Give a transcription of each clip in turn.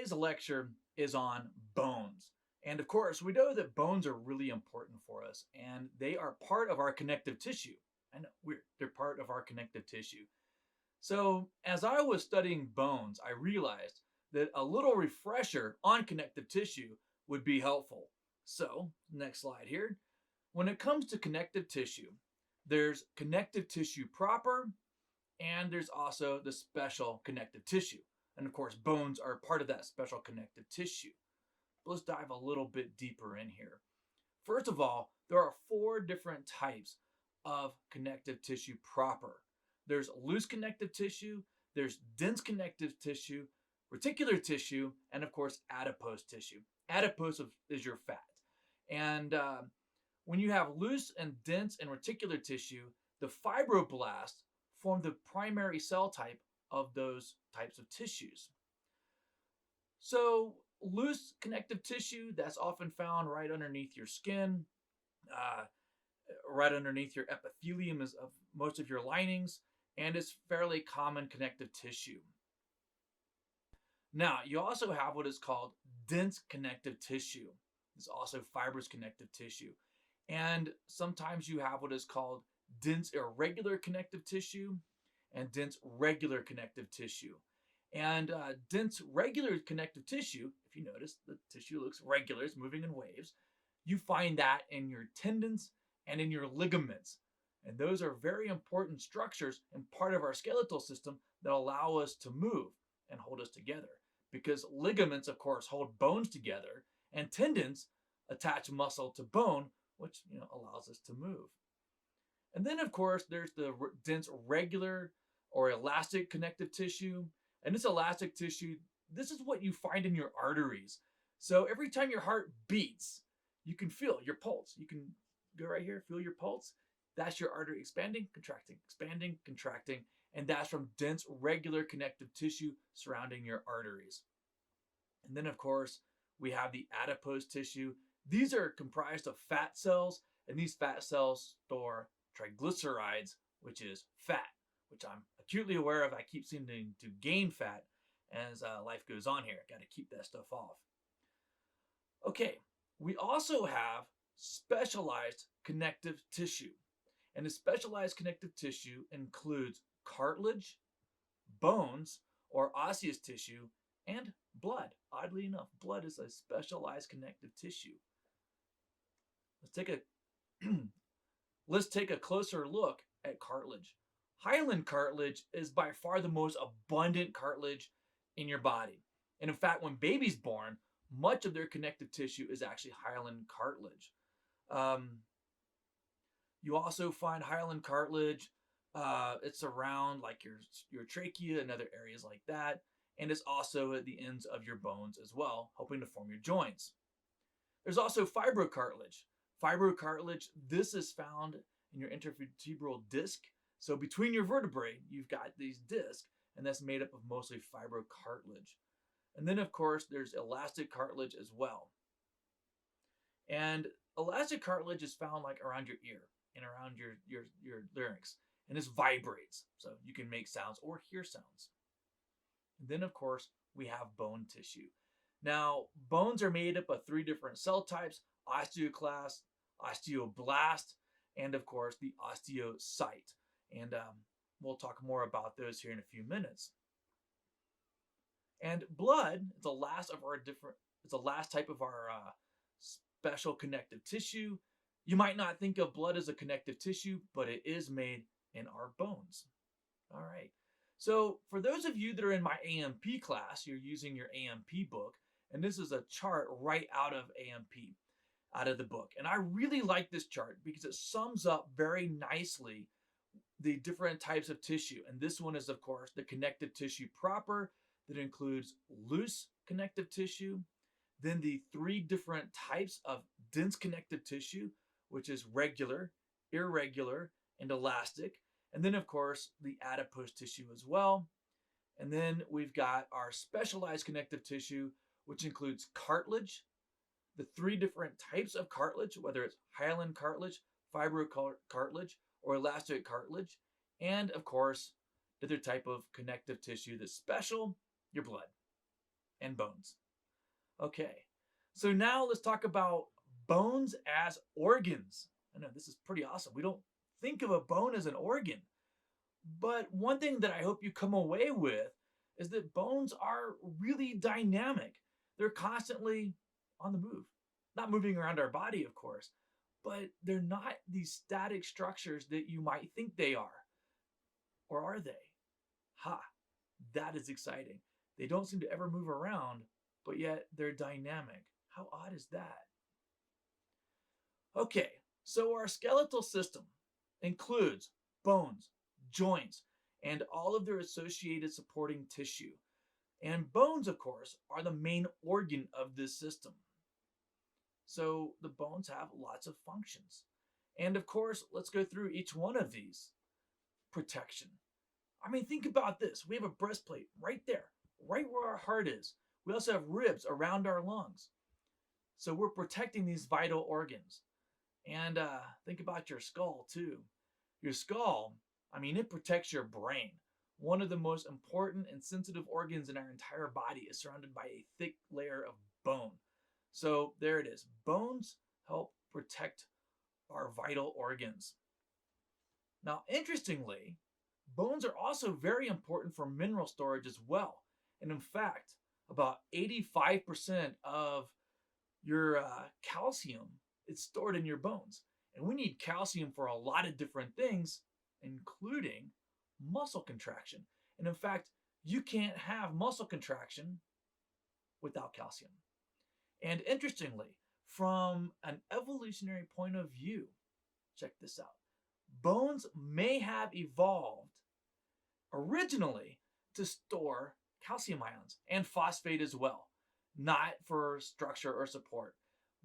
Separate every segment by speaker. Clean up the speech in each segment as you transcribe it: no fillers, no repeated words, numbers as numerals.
Speaker 1: Today's lecture is on bones. And of course, we know that bones are really important for us and they are part of our connective tissue. I know, weird. They're part of our connective tissue. So, as I was studying bones, I realized that a little refresher on connective tissue would be helpful. So, next slide here. When it comes to connective tissue, there's connective tissue proper and there's also the special connective tissue. And of course, bones are part of that special connective tissue. But let's dive a little bit deeper in here. First of all, there are four different types of connective tissue proper. There's loose connective tissue, there's dense connective tissue, reticular tissue, and of course, adipose tissue. Adipose is your fat. And when you have loose and dense and reticular tissue, the fibroblasts form the primary cell type of those types of tissues. So loose connective tissue, that's often found right underneath your skin, uh, right underneath your epithelium of most of your linings, and it's fairly common connective tissue. Now, you also have what is called dense connective tissue. It's also fibrous connective tissue. And sometimes you have what is called dense irregular connective tissue and dense regular connective tissue. And dense regular connective tissue, if you notice, the tissue looks regular, it's moving in waves. You find that in your tendons and in your ligaments. And those are very important structures and part of our skeletal system that allow us to move and hold us together. Because ligaments, of course, hold bones together, and tendons attach muscle to bone, which allows us to move. And then, of course, there's the dense regular or elastic connective tissue. And this elastic tissue, this is what you find in your arteries. So every time your heart beats, you can feel your pulse. You can go right here, feel your pulse. That's your artery expanding, contracting, and that's from dense regular connective tissue surrounding your arteries. And then, of course, we have the adipose tissue. These are comprised of fat cells, and these fat cells store triglycerides, which is fat, which I'm acutely aware of. I keep seeming to gain fat as life goes on here. Got to keep that stuff off. Okay, we also have specialized connective tissue. And the specialized connective tissue includes cartilage, bones, or osseous tissue, and blood. Oddly enough, blood is a specialized connective tissue. Let's take a closer look at cartilage. Hyaline cartilage is by far the most abundant cartilage in your body. And in fact, when baby's born, much of their connective tissue is actually hyaline cartilage. You also find hyaline cartilage. It's around like your trachea and other areas like that. And it's also at the ends of your bones as well, helping to form your joints. There's also fibrocartilage. Fibrocartilage, this is found in your intervertebral disc. So between your vertebrae, you've got these discs, and that's made up of mostly fibrocartilage. And then, of course, there's elastic cartilage as well. And elastic cartilage is found like around your ear and around your larynx, and this vibrates, so you can make sounds or hear sounds. And then, of course, we have bone tissue. Now, bones are made up of three different cell types: osteoclast, osteoblast, and of course the osteocyte. And we'll talk more about those here in a few minutes. And blood is the last type of our special connective tissue. You might not think of blood as a connective tissue, but it is made in our bones. All right. So for those of you that are in my AMP class, you're using your AMP book, and this is a chart right out of AMP, out of the book. And I really like this chart because it sums up very nicely the different types of tissue. And this one is, of course, the connective tissue proper that includes loose connective tissue, then the three different types of dense connective tissue, which is regular, irregular, and elastic. And then, of course, the adipose tissue as well. And then we've got our specialized connective tissue, which includes cartilage, the three different types of cartilage, whether it's hyaline cartilage, fibrocartilage, or elastic cartilage, and of course, the other type of connective tissue that's special, your blood. and bones. Okay, so now let's talk about bones as organs. I know this is pretty awesome. We don't think of a bone as an organ, but one thing that I hope you come away with is that bones are really dynamic. They're constantly on the move. Not moving around our body, of course, but they're not these static structures that you might think they are. Or are they? Ha, that is exciting. They don't seem to ever move around, but yet they're dynamic. How odd is that? Okay, so our skeletal system includes bones, joints, and all of their associated supporting tissue. And bones, of course, are the main organ of this system. So the bones have lots of functions. And of course, let's go through each one of these. Protection. I mean, think about this. We have a breastplate right there, right where our heart is. We also have ribs around our lungs. So we're protecting these vital organs. And think about your skull too. Your skull, I mean, it protects your brain. One of the most important and sensitive organs in our entire body is surrounded by a thick layer of bone. So there it is. Bones help protect our vital organs. Now, interestingly, bones are also very important for mineral storage as well. And in fact, about 85% of your calcium is stored in your bones. And we need calcium for a lot of different things, including muscle contraction. And in fact, you can't have muscle contraction without calcium. And interestingly, from an evolutionary point of view, check this out. Bones may have evolved originally to store calcium ions and phosphate as well, not for structure or support,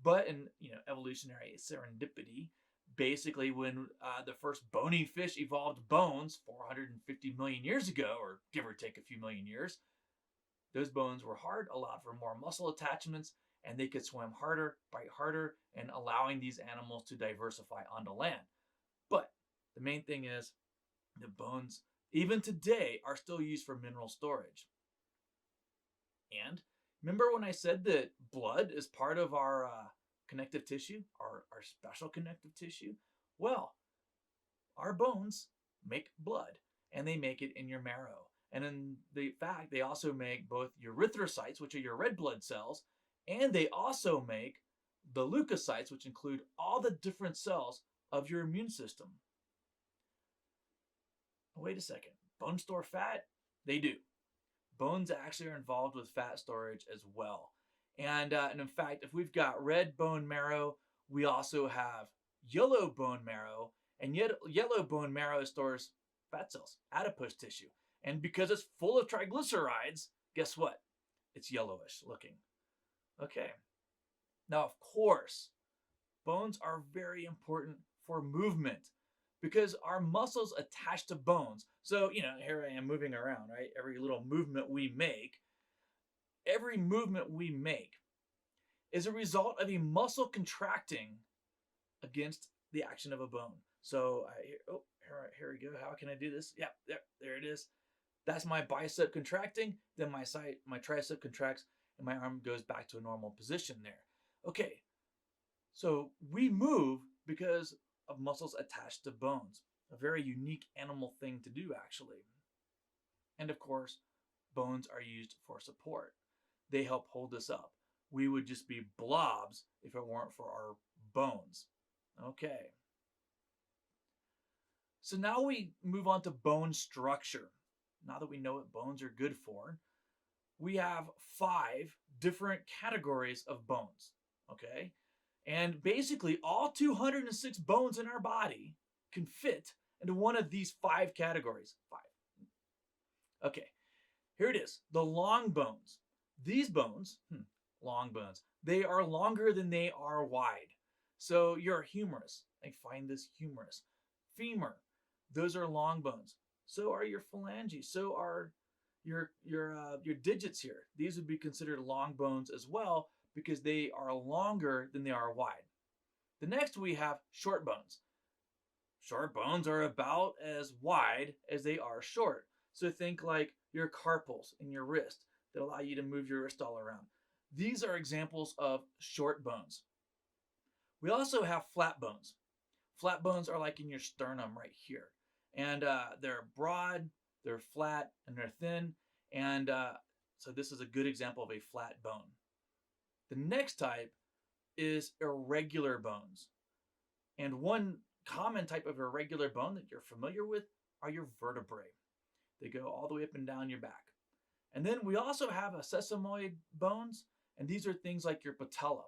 Speaker 1: but in evolutionary serendipity. Basically, when the first bony fish evolved bones 450 million years ago, or give or take a few million years, those bones were hard, allowed for more muscle attachments, and they could swim harder, bite harder, and allowing these animals to diversify onto land. But the main thing is the bones, even today, are still used for mineral storage. And remember when I said that blood is part of our connective tissue, our special connective tissue? Well, our bones make blood, and they make it in your marrow. And in fact, they also make both your erythrocytes, which are your red blood cells, and they also make the leukocytes, which include all the different cells of your immune system. Wait a second. Bones store fat? They do. Bones actually are involved with fat storage as well. And in fact, if we've got red bone marrow, we also have yellow bone marrow. And yet, yellow bone marrow stores fat cells, adipose tissue. And because it's full of triglycerides, guess what? It's yellowish looking. Okay. Now, of course, bones are very important for movement because our muscles attach to bones. So, here I am moving around, right? Every movement we make is a result of a muscle contracting against the action of a bone. So, here we go. How can I do this? Yeah, there it is. That's my bicep contracting. Then my tricep contracts, and my arm goes back to a normal position there. Okay, so we move because of muscles attached to bones. A very unique animal thing to do, actually. And of course, bones are used for support. They help hold us up. We would just be blobs if it weren't for our bones. Okay. So now we move on to bone structure. Now that we know what bones are good for, we have 5 different categories of bones, okay? And basically all 206 bones in our body can fit into one of these 5 categories. 5. Okay, here it is, the long bones. These bones, long bones, they are longer than they are wide. So your humerus, I find this humerus. Femur, those are long bones. So are your phalanges. So are your digits here. These would be considered long bones as well because they are longer than they are wide. The next we have short bones. Short bones are about as wide as they are short. So think like your carpals in your wrist. that allow you to move your wrist all around. These are examples of short bones. We also have flat bones. Flat bones are like in your sternum right here. And they're broad, they're flat, and they're thin. And so this is a good example of a flat bone. The next type is irregular bones. And one common type of irregular bone that you're familiar with are your vertebrae. They go all the way up and down your back. And then we also have a sesamoid bones, and these are things like your patella.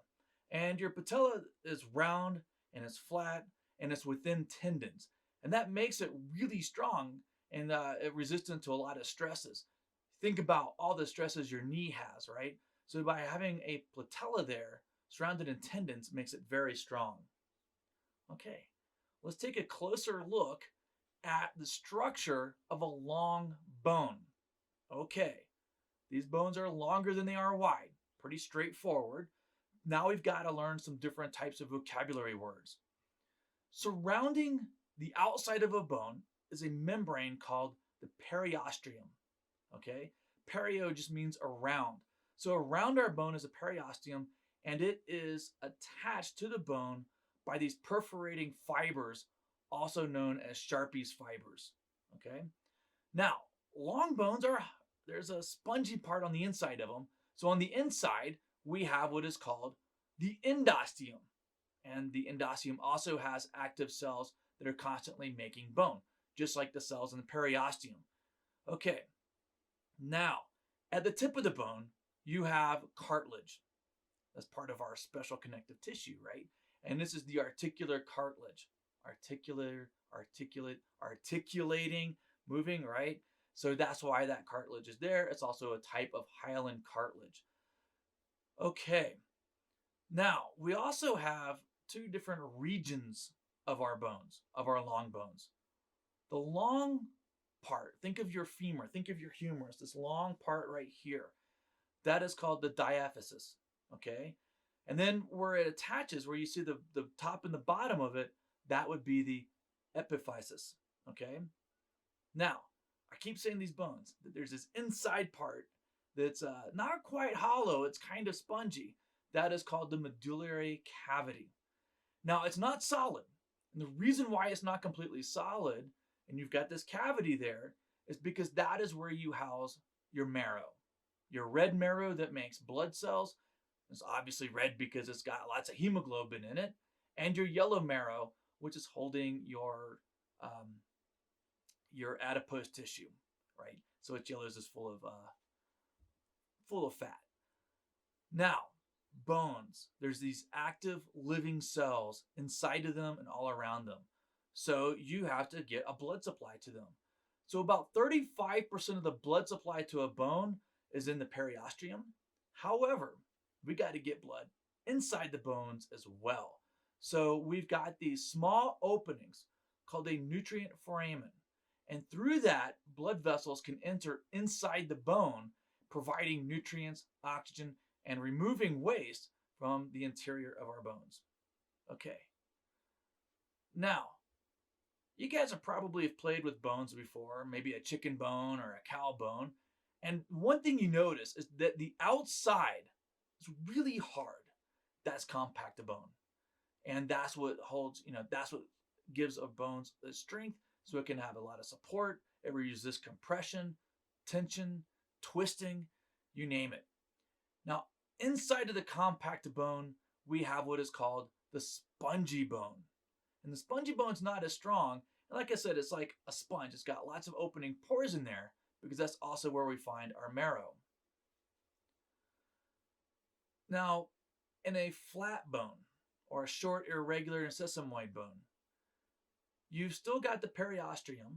Speaker 1: And your patella is round and it's flat and it's within tendons. And that makes it really strong and resistant to a lot of stresses. Think about all the stresses your knee has, right? So by having a patella there surrounded in tendons makes it very strong. Okay, let's take a closer look at the structure of a long bone. Okay, these bones are longer than they are wide. Pretty straightforward. Now we've got to learn some different types of vocabulary words. Surrounding the outside of a bone is a membrane called the periosteum. Okay, perio just means around. So around our bone is a periosteum, and it is attached to the bone by these perforating fibers, also known as Sharpie's fibers. Okay, now long bones there's a spongy part on the inside of them. So on the inside, we have what is called the endosteum. And the endosteum also has active cells that are constantly making bone, just like the cells in the periosteum. Okay, now at the tip of the bone, you have cartilage. That's part of our special connective tissue, right? And this is the articular cartilage. Articulating, moving, right? So that's why that cartilage is there. It's also a type of hyaline cartilage. Okay, now we also have two different regions of our bones, of our long bones. The long part, think of your femur, think of your humerus, this long part right here. That is called the diaphysis, okay? And then where it attaches, where you see the top and the bottom of it, that would be the epiphysis, okay? Now, I keep saying these bones. There's this inside part that's not quite hollow. It's kind of spongy. That is called the medullary cavity. Now, it's not solid. And the reason why it's not completely solid, and you've got this cavity there, is because that is where you house your marrow. Your red marrow that makes blood cells is obviously red because it's got lots of hemoglobin in it. And your yellow marrow, which is holding your adipose tissue, right? So it's yellow is full of fat. Now, bones, there's these active living cells inside of them and all around them. So you have to get a blood supply to them. So about 35% of the blood supply to a bone is in the periosteum. However, we got to get blood inside the bones as well. So we've got these small openings called a nutrient foramen. And through that, blood vessels can enter inside the bone, providing nutrients, oxygen, and removing waste from the interior of our bones. Okay. Now, you guys have probably played with bones before, maybe a chicken bone or a cow bone. And one thing you notice is that the outside is really hard. That's compact bone. And that's what holds, that's what gives a bones the strength, so it can have a lot of support. It resists compression, tension, twisting, you name it. Now, inside of the compact bone, we have what is called the spongy bone. And the spongy bone's not as strong. And like I said, it's like a sponge. It's got lots of opening pores in there because that's also where we find our marrow. Now, in a flat bone or a short, irregular, and sesamoid bone, you've still got the periosteum,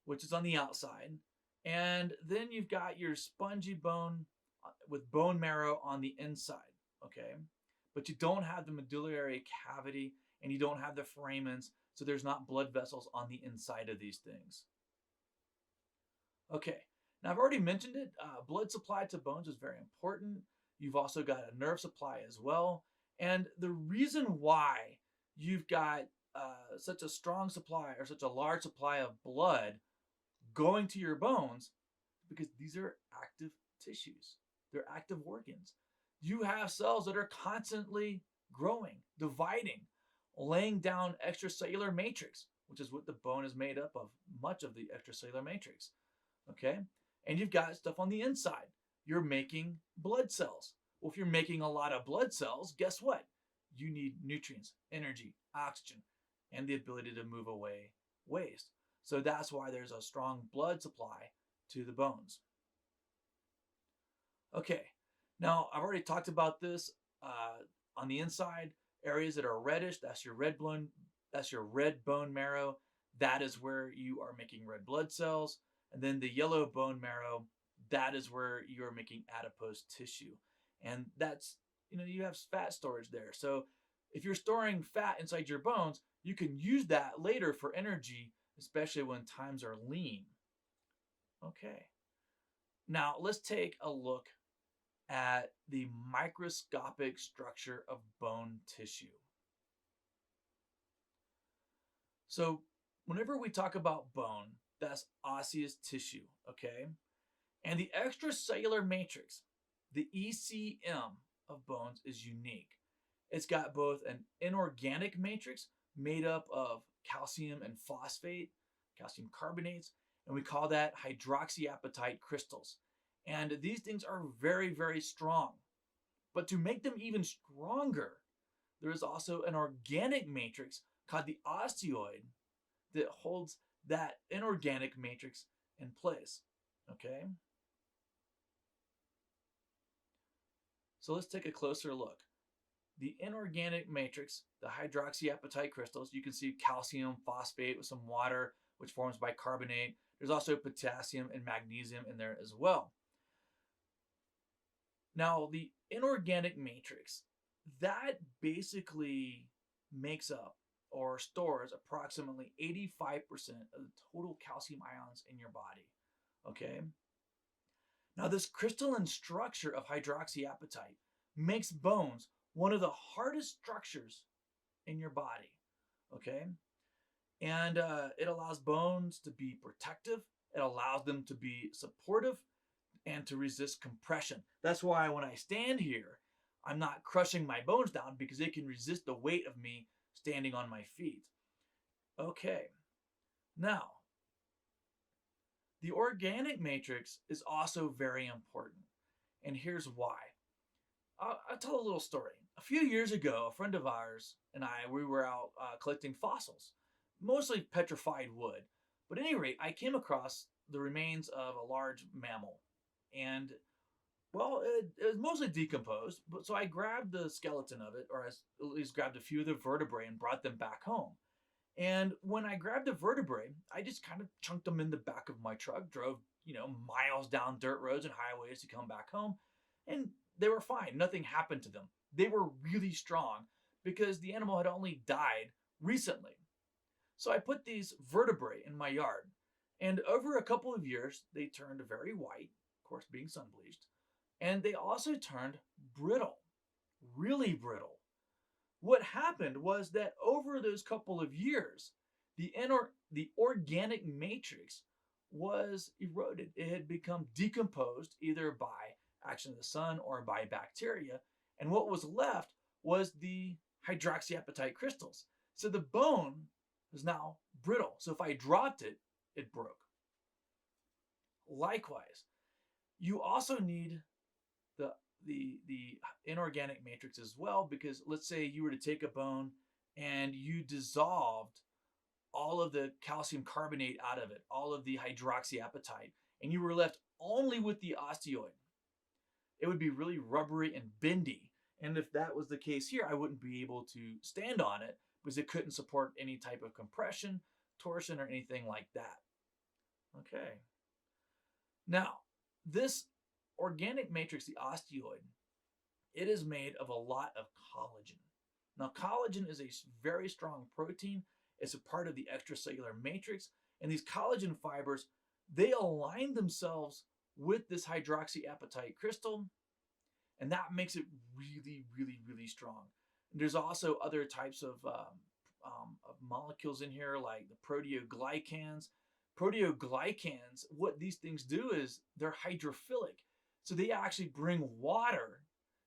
Speaker 1: which is on the outside, and then you've got your spongy bone with bone marrow on the inside, okay? But you don't have the medullary cavity, and you don't have the foramens, so there's not blood vessels on the inside of these things. Okay, now I've already mentioned it. Blood supply to bones is very important. You've also got a nerve supply as well. And the reason why you've got such a strong supply or such a large supply of blood going to your bones is because these are active tissues. They're active organs. You have cells that are constantly growing, dividing, laying down extracellular matrix, which is what the bone is made up of, much of the extracellular matrix. Okay? And you've got stuff on the inside. You're making blood cells. Well, if you're making a lot of blood cells, guess what? You need nutrients, energy, oxygen, and the ability to move away waste. So that's why there's a strong blood supply to the bones. Okay, now I've already talked about this. On the inside, areas that are reddish, that's your red bone marrow. That is where you are making red blood cells. And then the yellow bone marrow, that is where you are making adipose tissue. And that's, you have fat storage there. So if you're storing fat inside your bones, you can use that later for energy, especially when times are lean. Okay. Now let's take a look at the microscopic structure of bone tissue. So whenever we talk about bone, that's osseous tissue, okay? And the extracellular matrix, the ECM of bones, is unique. It's got both an inorganic matrix made up of calcium and phosphate, calcium carbonates, and we call that hydroxyapatite crystals. And these things are very, very strong. But to make them even stronger, there is also an organic matrix called the osteoid that holds that inorganic matrix in place. Okay? So let's take a closer look. The inorganic matrix, the hydroxyapatite crystals, you can see calcium, phosphate with some water, which forms bicarbonate. There's also potassium and magnesium in there as well. Now, the inorganic matrix, that basically makes up or stores approximately 85% of the total calcium ions in your body. Okay? Now, this crystalline structure of hydroxyapatite makes bones one of the hardest structures in your body. Okay? And it allows bones to be protective. It allows them to be supportive and to resist compression. That's why when I stand here, I'm not crushing my bones down because they can resist the weight of me standing on my feet. Okay. Now, the organic matrix is also very important. And here's why. I'll tell a little story. A few years ago, a friend of ours and we were out collecting fossils, mostly petrified wood. But at any rate, I came across the remains of a large mammal. And, well, it was mostly decomposed, but so I grabbed the skeleton of it, or at least grabbed a few of the vertebrae and brought them back home. And when I grabbed the vertebrae, I just kind of chunked them in the back of my truck, drove, miles down dirt roads and highways to come back home, and they were fine. Nothing happened to them. They were really strong because the animal had only died recently. So I put these vertebrae in my yard, and over a couple of years, they turned very white, of course, being sun bleached, and they also turned brittle, really brittle. What happened was that over those couple of years, the organic matrix was eroded. It had become decomposed either by action of the sun or by bacteria, and what was left was the hydroxyapatite crystals. So the bone was now brittle. So if I dropped it, it broke. Likewise, you also need the inorganic matrix as well, because let's say you were to take a bone and you dissolved all of the calcium carbonate out of it, all of the hydroxyapatite, and you were left only with the osteoid. It would be really rubbery and bendy. And if that was the case here, I wouldn't be able to stand on it because it couldn't support any type of compression, torsion, or anything like that. Okay. Now, this organic matrix, the osteoid, it is made of a lot of collagen. Now, collagen is a very strong protein. It's a part of the extracellular matrix. And these collagen fibers, they align themselves with this hydroxyapatite crystal. And that makes it really, really, really strong. And there's also other types of molecules in here, like the proteoglycans. Proteoglycans, what these things do is they're hydrophilic. So they actually bring water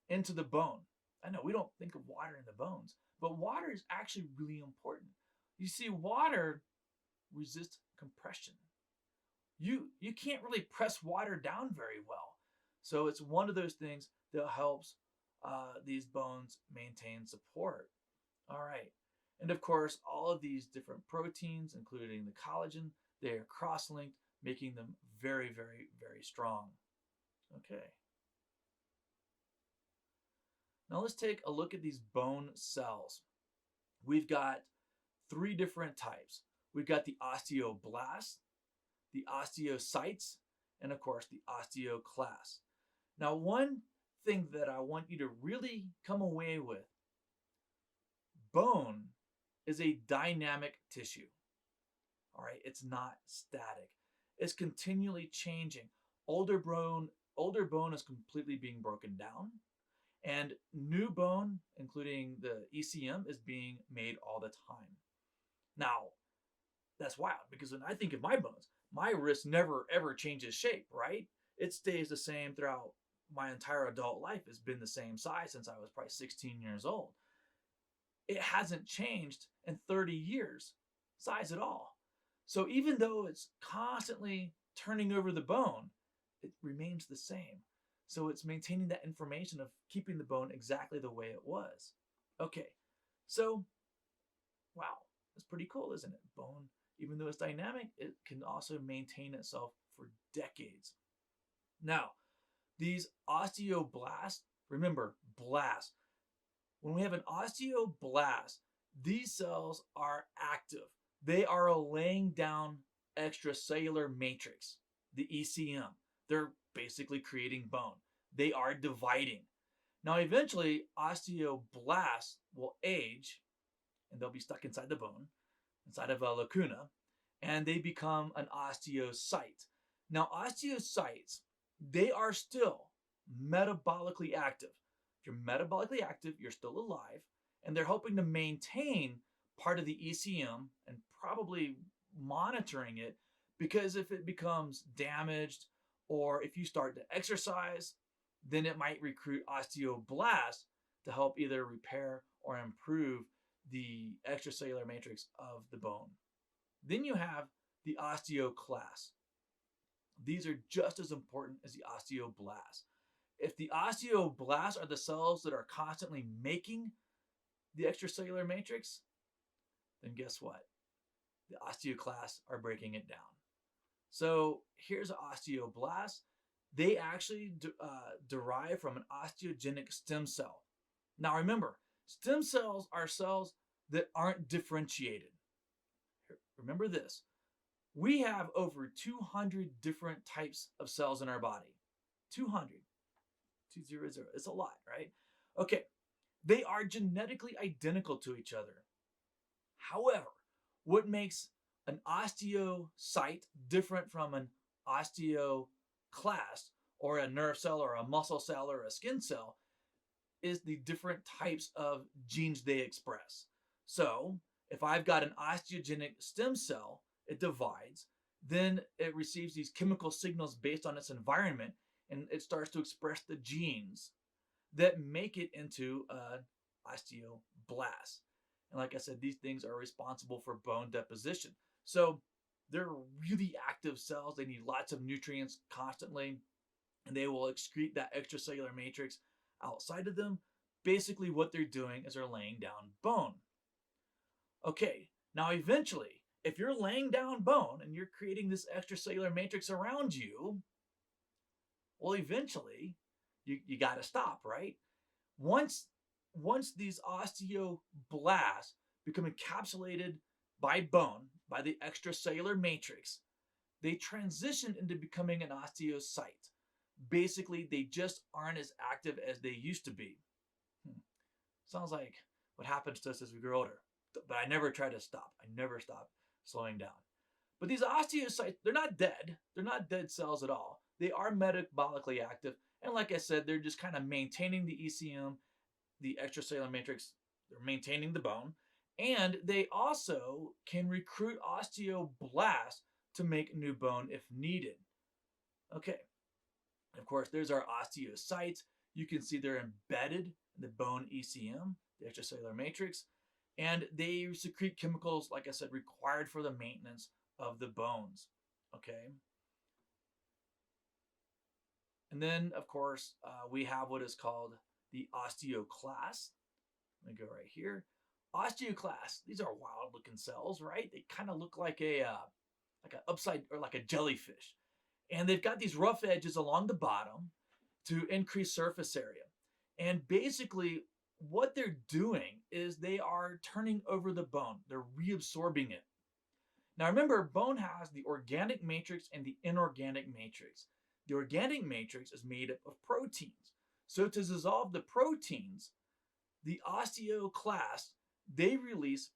Speaker 1: into the bone. I know we don't think of water in the bones, but water is actually really important. You see, water resists compression. You can't really press water down very well. So it's one of those things that helps these bones maintain support. All right. And of course, all of these different proteins, including the collagen, they are cross-linked, making them very, very, very strong. Okay. Now let's take a look at these bone cells. We've got three different types. We've got the osteoblasts, the osteocytes, and of course the osteoclasts. Now, one thing that I want you to really come away with, bone is a dynamic tissue. All right, it's not static. It's continually changing. Older bone is completely being broken down, and new bone, including the ECM, is being made all the time. Now, that's wild because when I think of my bones, my wrist never ever changes shape, right? It stays the same throughout my entire adult life. It's been the same size since I was probably 16 years old. It hasn't changed in 30 years, size at all. So even though it's constantly turning over the bone, it remains the same. So it's maintaining that information of keeping the bone exactly the way it was. Okay, so wow, that's pretty cool, isn't it? Bone, even though it's dynamic, it can also maintain itself for decades. Now, these osteoblasts, remember, blast. When we have an osteoblast, these cells are active. They are laying down extracellular matrix, the ECM. They're basically creating bone. They are dividing. Now, eventually, osteoblasts will age, and they'll be stuck inside the bone, inside of a lacuna, and they become an osteocyte. Now, osteocytes, they are still metabolically active. If you're metabolically active, you're still alive, and they're helping to maintain part of the ECM and probably monitoring it, because if it becomes damaged or if you start to exercise, then it might recruit osteoblasts to help either repair or improve the extracellular matrix of the bone. Then you have the osteoclasts. These are just as important as the osteoblasts. If the osteoblasts are the cells that are constantly making the extracellular matrix, then guess what? The osteoclasts are breaking it down. So here's an osteoblast. They actually derive from an osteogenic stem cell. Now remember, stem cells are cells that aren't differentiated. Remember this. We have over 200 different types of cells in our body. 200. 200. It's a lot, right? Okay. They are genetically identical to each other. However, what makes an osteocyte different from an osteoclast or a nerve cell or a muscle cell or a skin cell is the different types of genes they express. So if I've got an osteogenic stem cell, it divides, then it receives these chemical signals based on its environment, and it starts to express the genes that make it into an osteoblast. And like I said, these things are responsible for bone deposition. So they're really active cells. They need lots of nutrients constantly, and they will excrete that extracellular matrix outside of them. Basically, what they're doing is they're laying down bone. Okay, now eventually, if you're laying down bone and you're creating this extracellular matrix around you, well, eventually, you got to stop, right? Once these osteoblasts become encapsulated by bone, by the extracellular matrix, they transition into becoming an osteocyte. Basically, they just aren't as active as they used to be. Sounds like what happens to us as we grow older. But I never try to stop. I never stop slowing down. But these osteocytes, they're not dead. They're not dead cells at all. They are metabolically active. And like I said, they're just kind of maintaining the ECM, the extracellular matrix. They're maintaining the bone. And they also can recruit osteoblasts to make new bone if needed. Okay. Of course, there's our osteocytes. You can see they're embedded in the bone ECM, the extracellular matrix, and they secrete chemicals, like I said, required for the maintenance of the bones. Okay. And then, of course, we have what is called the osteoclast. Let me go right here. Osteoclast. These are wild-looking cells, right? They kind of look like a upside or like a jellyfish, and they've got these rough edges along the bottom to increase surface area. And basically, what they're doing is they are turning over the bone. They're reabsorbing it. Now, remember, bone has the organic matrix and the inorganic matrix. The organic matrix is made up of proteins. So to dissolve the proteins, the osteoclast, they release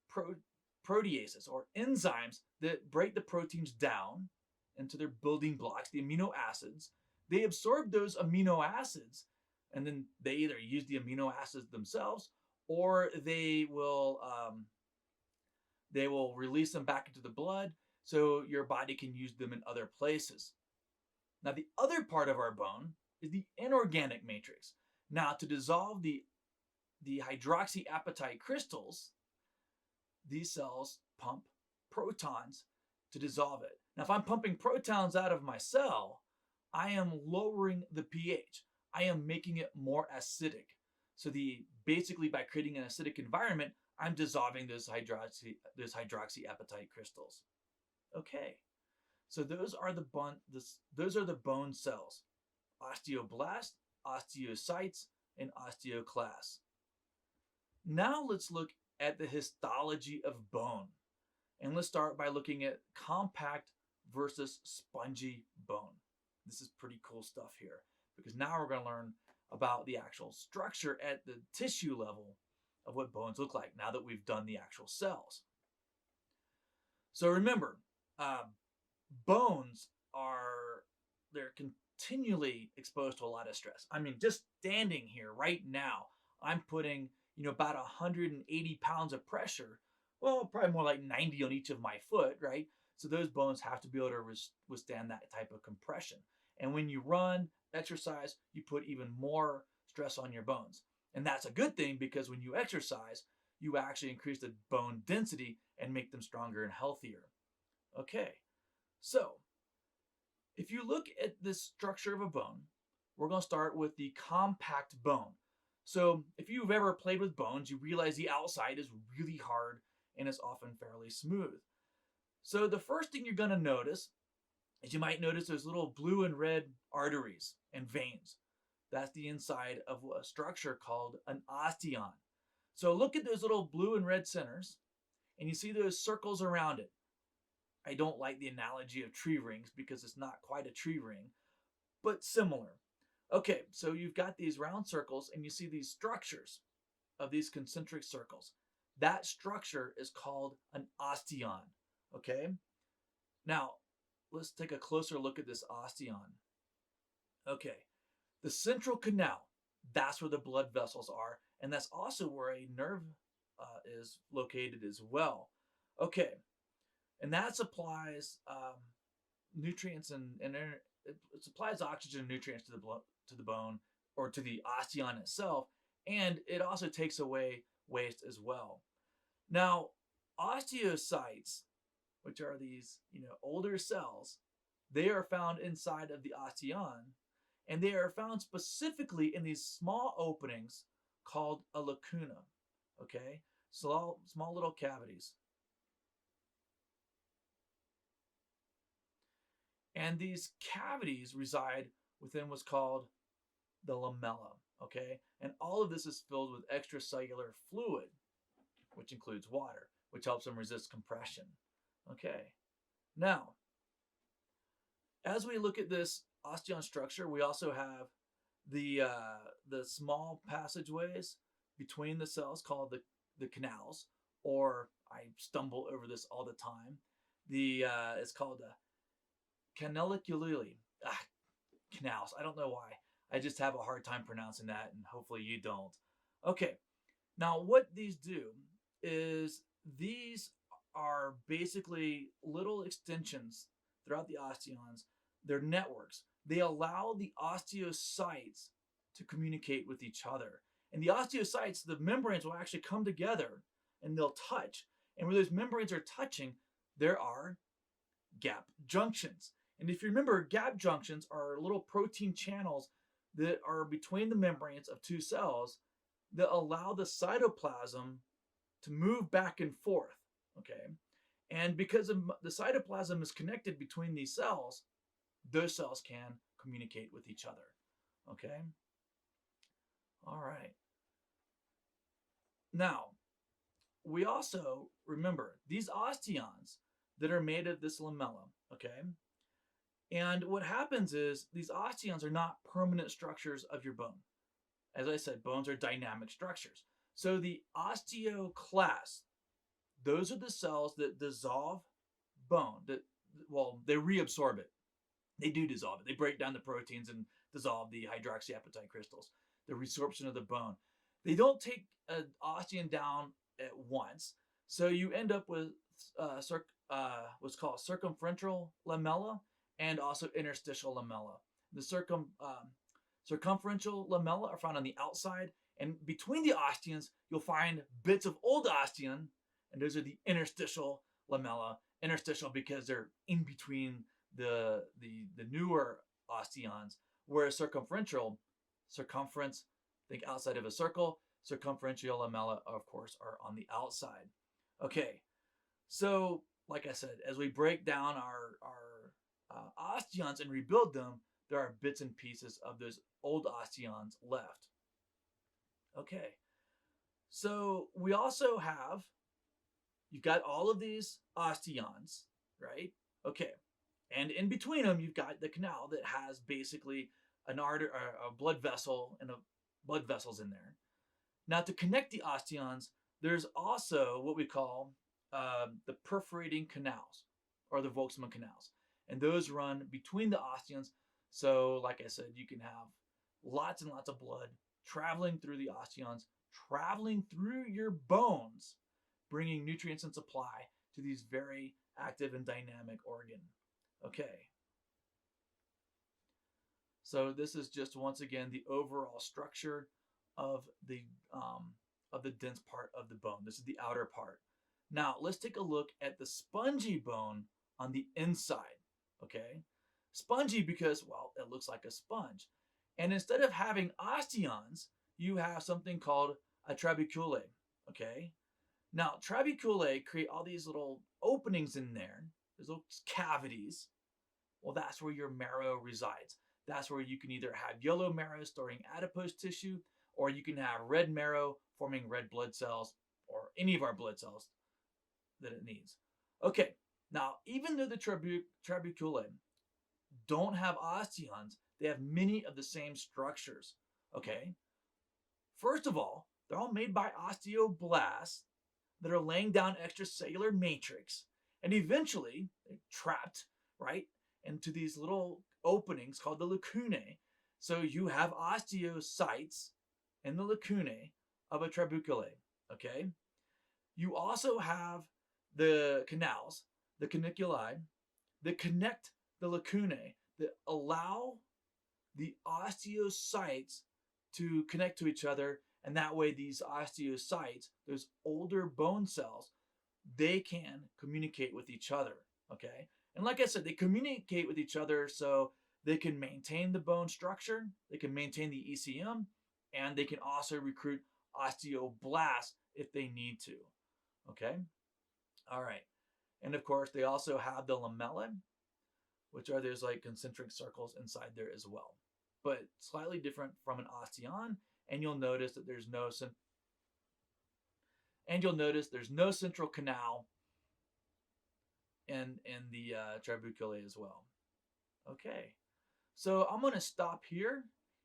Speaker 1: proteases or enzymes that break the proteins down into their building blocks, the amino acids. They absorb those amino acids, and then they either use the amino acids themselves, or they will release them back into the blood so your body can use them in other places. Now, the other part of our bone is the inorganic matrix. Now, to dissolve the hydroxyapatite crystals, these cells pump protons to dissolve it. Now, if I'm pumping protons out of my cell, I am lowering the pH. I am making it more acidic. So basically by creating an acidic environment, I'm dissolving those hydroxyapatite crystals. Okay, so those are the bone cells: osteoblast, osteocytes, and osteoclasts. Now let's look at the histology of bone. And let's start by looking at compact versus spongy bone. This is pretty cool stuff here, because now we're going to learn about the actual structure at the tissue level of what bones look like now that we've done the actual cells. So remember, bones they're continually exposed to a lot of stress. I mean, just standing here right now, I'm putting about 180 pounds of pressure, well, probably more like 90 on each of my foot, right? So those bones have to be able to withstand that type of compression. And when you run, exercise, you put even more stress on your bones. And that's a good thing, because when you exercise, you actually increase the bone density and make them stronger and healthier. Okay, so if you look at this structure of a bone, we're going to start with the compact bone. So if you've ever played with bones, you realize the outside is really hard and is often fairly smooth. So the first thing you're going to notice is you might notice those little blue and red arteries and veins. That's the inside of a structure called an osteon. So look at those little blue and red centers, and you see those circles around it. I don't like the analogy of tree rings because it's not quite a tree ring, but similar. Okay, so you've got these round circles, and you see these structures of these concentric circles. That structure is called an osteon. Okay, now let's take a closer look at this osteon. Okay, the central canal, that's where the blood vessels are, and that's also where a nerve is located as well. Okay, and that supplies nutrients and it supplies oxygen and nutrients to the bone, or to the osteon itself, and it also takes away waste as well. Now, osteocytes, which are these older cells, they are found inside of the osteon, and they are found specifically in these small openings called a lacuna. Okay, small little cavities. And these cavities reside within what's called the lamella, okay? And all of this is filled with extracellular fluid, which includes water, which helps them resist compression. Okay, now, as we look at this osteon structure, we also have the small passageways between the cells called the canals, or I stumble over this all the time. It's called canaliculi. Canals. I don't know why. I just have a hard time pronouncing that, and hopefully you don't. Okay, now what these do is these are basically little extensions throughout the osteons. They're networks. they allow the osteocytes to communicate with each other. And the osteocytes, the membranes will actually come together and they'll touch. And where those membranes are touching, there are gap junctions. And if you remember, gap junctions are little protein channels that are between the membranes of two cells that allow the cytoplasm to move back and forth. Okay. And because the cytoplasm is connected between these cells, those cells can communicate with each other. Okay. All right. Now, we also remember these osteons that are made of this lamella. Okay. And what happens is these osteons are not permanent structures of your bone. As I said, bones are dynamic structures. So the osteoclasts, those are the cells that dissolve bone, they reabsorb it. They do dissolve it. They break down the proteins and dissolve the hydroxyapatite crystals, the resorption of the bone. They don't take an osteon down at once. So you end up with what's called circumferential lamella and also interstitial lamella. The circumferential lamella are found on the outside, and between the osteons, you'll find bits of old osteon, and those are the interstitial lamella. Interstitial because they're in between the newer osteons, whereas circumferential, circumference, think outside of a circle, circumferential lamella, of course, are on the outside. Okay, so like I said, as we break down our osteons and rebuild them, there are bits and pieces of those old osteons left. Okay, so we also have, you've got all of these osteons, right? Okay, and in between them, you've got the canal that has basically an artery, a blood vessel, and blood vessels in there. Now, to connect the osteons, there's also what we call the perforating canals, or the Volkmann canals, and those run between the osteons. So, like I said, you can have lots and lots of blood traveling through the osteons, traveling through your bones, bringing nutrients and supply to these very active and dynamic organ. Okay. So this is just once again the overall structure of the dense part of the bone. This is the outer part. Now let's take a look at the spongy bone on the inside. Okay, spongy because, well, it looks like a sponge, and instead of having osteons, you have something called a trabeculae. Okay. Now, trabeculae create all these little openings in there, these little cavities. Well, that's where your marrow resides. That's where you can either have yellow marrow storing adipose tissue, or you can have red marrow forming red blood cells, or any of our blood cells that it needs. Okay, now, even though the trabeculae don't have osteons, they have many of the same structures. Okay, first of all, they're all made by osteoblasts that are laying down extracellular matrix, and eventually they're trapped, right, into these little openings called the lacunae. So you have osteocytes in the lacunae of a trabeculae. Okay, you also have the canals, the caniculi, that connect the lacunae, that allow the osteocytes to connect to each other, and that way these osteocytes, those older bone cells, they can communicate with each other. Okay, and like I said, they communicate with each other so they can maintain the bone structure, they can maintain the ECM, and they can also recruit osteoblasts if they need to. Okay, all right. And of course, they also have the lamellae, which are those like concentric circles inside there as well, but slightly different from an osteon. And you'll notice that there's no central canal in the trabeculae as well. Okay, so I'm going to stop here,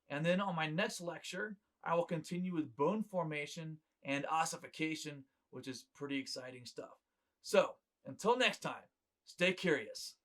Speaker 1: and then on my next lecture, I will continue with bone formation and ossification, which is pretty exciting stuff. So until next time, stay curious.